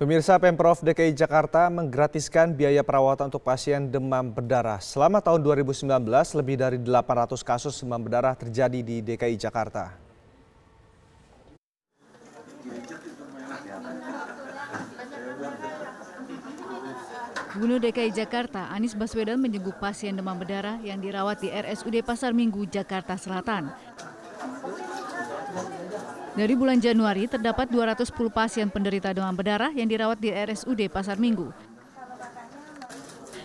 Pemirsa, Pemprov DKI Jakarta menggratiskan biaya perawatan untuk pasien demam berdarah. Selama tahun 2019, lebih dari 800 kasus demam berdarah terjadi di DKI Jakarta. Gubernur DKI Jakarta Anies Baswedan menjenguk pasien demam berdarah yang dirawat di RSUD Pasar Minggu, Jakarta Selatan. Dari bulan Januari, terdapat 210 pasien penderita demam berdarah yang dirawat di RSUD Pasar Minggu.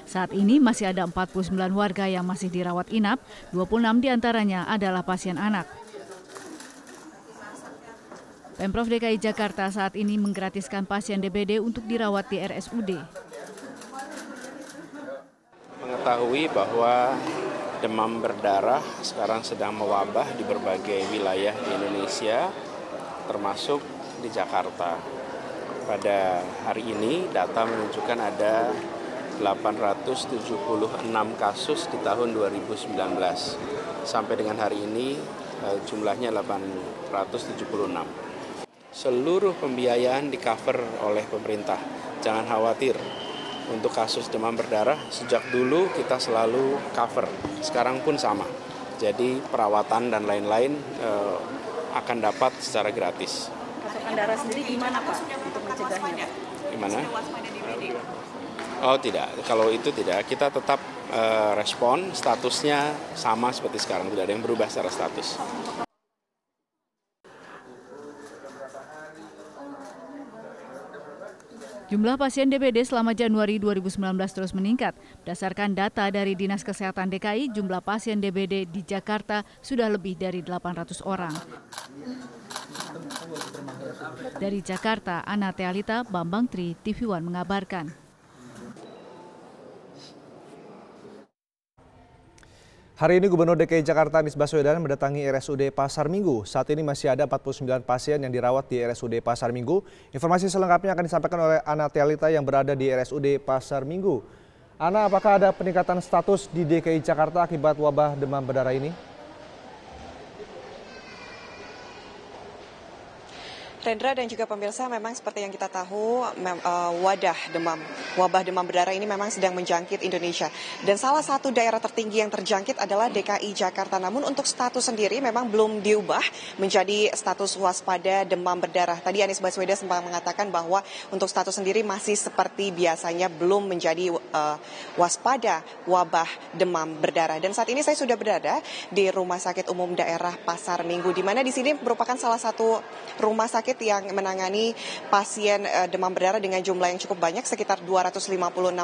Saat ini masih ada 49 warga yang masih dirawat inap, 26 diantaranya adalah pasien anak. Pemprov DKI Jakarta saat ini menggratiskan pasien DBD untuk dirawat di RSUD. Mengetahui bahwa demam berdarah sekarang sedang mewabah di berbagai wilayah di Indonesia, termasuk di Jakarta. Pada hari ini data menunjukkan ada 876 kasus di tahun 2019. Sampai dengan hari ini jumlahnya 876. Seluruh pembiayaan di-cover oleh pemerintah. Jangan khawatir. Untuk kasus demam berdarah, sejak dulu kita selalu cover. Sekarang pun sama. Jadi perawatan dan lain-lain akan dapat secara gratis. Pasokan darah sendiri gimana Pak untuk mencegahnya? Gimana? Oh tidak, kalau itu tidak. Kita tetap respon, statusnya sama seperti sekarang. Tidak ada yang berubah secara status. Jumlah pasien DBD selama Januari 2019 terus meningkat. Berdasarkan data dari Dinas Kesehatan DKI, jumlah pasien DBD di Jakarta sudah lebih dari 800 orang. Dari Jakarta, Ana Tealita, Bambang Tri, TV One mengabarkan. Hari ini Gubernur DKI Jakarta Anies Baswedan mendatangi RSUD Pasar Minggu. Saat ini masih ada 49 pasien yang dirawat di RSUD Pasar Minggu. Informasi selengkapnya akan disampaikan oleh Ana Tealita yang berada di RSUD Pasar Minggu. Ana, apakah ada peningkatan status di DKI Jakarta akibat wabah demam berdarah ini? Rendra dan juga pemirsa, memang seperti yang kita tahu, wabah demam berdarah ini memang sedang menjangkit Indonesia. Dan salah satu daerah tertinggi yang terjangkit adalah DKI Jakarta. Namun untuk status sendiri memang belum diubah menjadi status waspada demam berdarah. Tadi Anies Baswedan sempat mengatakan bahwa untuk status sendiri masih seperti biasanya, belum menjadi waspada wabah demam berdarah. Dan saat ini saya sudah berada di Rumah Sakit Umum Daerah Pasar Minggu, di mana di sini merupakan salah satu rumah sakit yang menangani pasien demam berdarah dengan jumlah yang cukup banyak, sekitar 256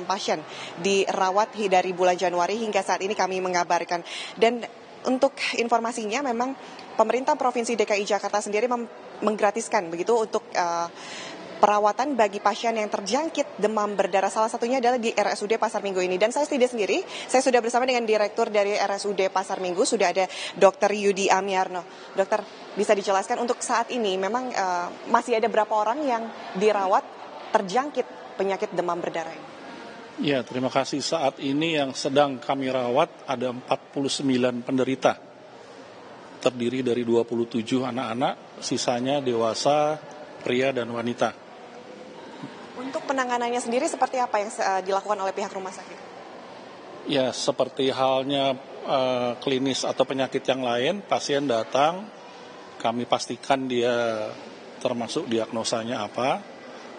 pasien dirawat dari bulan Januari hingga saat ini kami mengabarkan. Dan untuk informasinya, memang pemerintah Provinsi DKI Jakarta sendiri menggratiskan begitu untuk perawatan bagi pasien yang terjangkit demam berdarah. Salah satunya adalah di RSUD Pasar Minggu ini. Dan saya tidak sendiri, saya sudah bersama dengan Direktur dari RSUD Pasar Minggu, sudah ada Dr. Yudi Amiarno. Dokter, bisa dijelaskan untuk saat ini memang masih ada berapa orang yang dirawat terjangkit penyakit demam berdarah ini? Ya, terima kasih. Saat ini yang sedang kami rawat ada 49 penderita. Terdiri dari 27 anak-anak, sisanya dewasa, pria dan wanita. Untuk penanganannya sendiri seperti apa yang dilakukan oleh pihak rumah sakit? Ya, seperti halnya klinis atau penyakit yang lain, pasien datang, kami pastikan dia termasuk diagnosanya apa.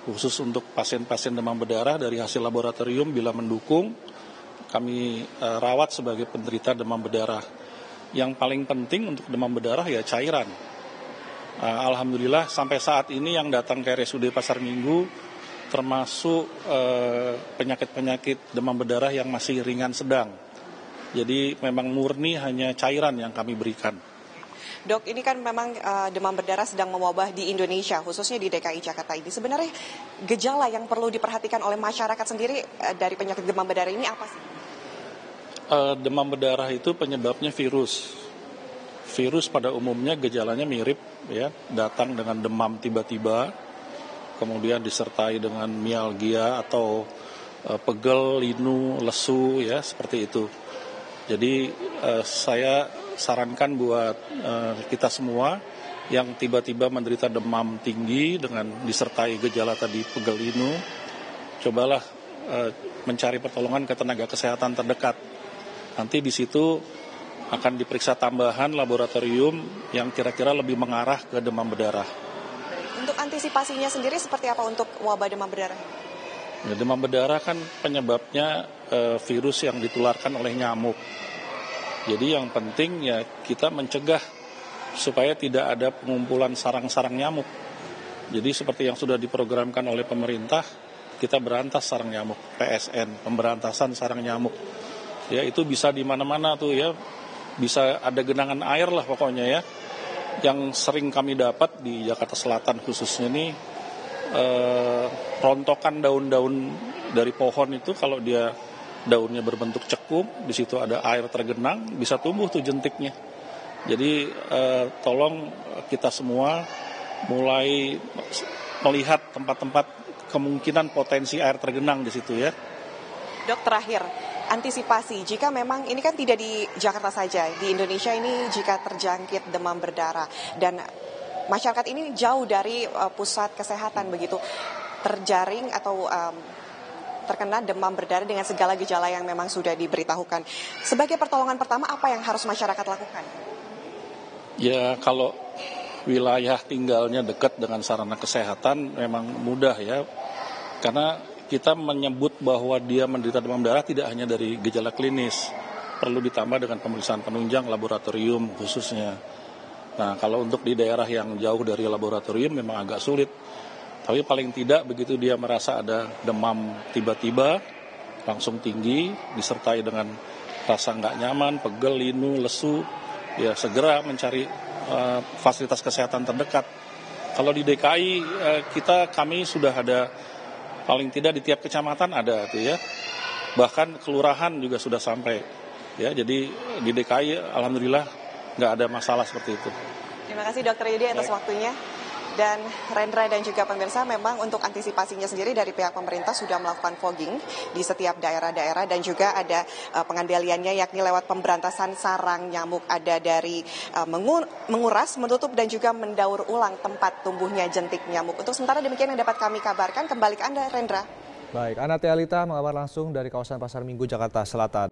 Khusus untuk pasien-pasien demam berdarah dari hasil laboratorium bila mendukung, kami rawat sebagai penderita demam berdarah. Yang paling penting untuk demam berdarah ya cairan. Alhamdulillah sampai saat ini yang datang ke RSUD Pasar Minggu termasuk penyakit-penyakit demam berdarah yang masih ringan sedang. Jadi memang murni hanya cairan yang kami berikan. Dok, ini kan memang demam berdarah sedang mewabah di Indonesia, khususnya di DKI Jakarta ini. Sebenarnya gejala yang perlu diperhatikan oleh masyarakat sendiri dari penyakit demam berdarah ini apa sih? Demam berdarah itu penyebabnya virus. Virus pada umumnya gejalanya mirip, ya, datang dengan demam tiba-tiba, kemudian disertai dengan mialgia atau pegel, linu, lesu, ya, seperti itu. Jadi saya sarankan buat kita semua yang tiba-tiba menderita demam tinggi dengan disertai gejala tadi pegel linu, cobalah mencari pertolongan ke tenaga kesehatan terdekat. Nanti di situ akan diperiksa tambahan laboratorium yang kira-kira lebih mengarah ke demam berdarah. Untuk antisipasinya sendiri seperti apa untuk wabah demam berdarah? Ya, demam berdarah kan penyebabnya virus yang ditularkan oleh nyamuk. Jadi yang penting ya kita mencegah supaya tidak ada pengumpulan sarang-sarang nyamuk. Jadi seperti yang sudah diprogramkan oleh pemerintah, kita berantas sarang nyamuk, PSN, pemberantasan sarang nyamuk. Ya itu bisa di mana-mana tuh ya, bisa ada genangan air lah pokoknya ya. Yang sering kami dapat di Jakarta Selatan khususnya nih, rontokan daun-daun dari pohon itu kalau dia daunnya berbentuk cekung, di situ ada air tergenang, bisa tumbuh tuh jentiknya. Jadi tolong kita semua mulai melihat tempat-tempat kemungkinan potensi air tergenang di situ ya. Dok, terakhir, antisipasi jika memang ini kan tidak di Jakarta saja, di Indonesia ini jika terjangkit demam berdarah dan masyarakat ini jauh dari pusat kesehatan begitu, terjaring atau terkena demam berdarah dengan segala gejala yang memang sudah diberitahukan. Sebagai pertolongan pertama apa yang harus masyarakat lakukan? Ya kalau wilayah tinggalnya dekat dengan sarana kesehatan memang mudah ya. Karena kita menyebut bahwa dia menderita demam berdarah tidak hanya dari gejala klinis. Perlu ditambah dengan pemeriksaan penunjang laboratorium khususnya. Nah kalau untuk di daerah yang jauh dari laboratorium memang agak sulit. Tapi paling tidak begitu dia merasa ada demam tiba-tiba, langsung tinggi, disertai dengan rasa nggak nyaman, pegel, linu, lesu, ya segera mencari fasilitas kesehatan terdekat. Kalau di DKI kami sudah ada, paling tidak di tiap kecamatan ada tuh ya, bahkan kelurahan juga sudah sampai. Ya, jadi di DKI alhamdulillah nggak ada masalah seperti itu. Terima kasih Dr. Yudi atas waktunya. Dan Rendra dan juga pemirsa, memang untuk antisipasinya sendiri dari pihak pemerintah sudah melakukan fogging di setiap daerah-daerah dan juga ada pengendaliannya yakni lewat pemberantasan sarang nyamuk, ada dari menguras, menutup dan juga mendaur ulang tempat tumbuhnya jentik nyamuk. Untuk sementara demikian yang dapat kami kabarkan, kembali ke Anda Rendra. Baik, Ana Tealita mengabar langsung dari kawasan Pasar Minggu, Jakarta Selatan.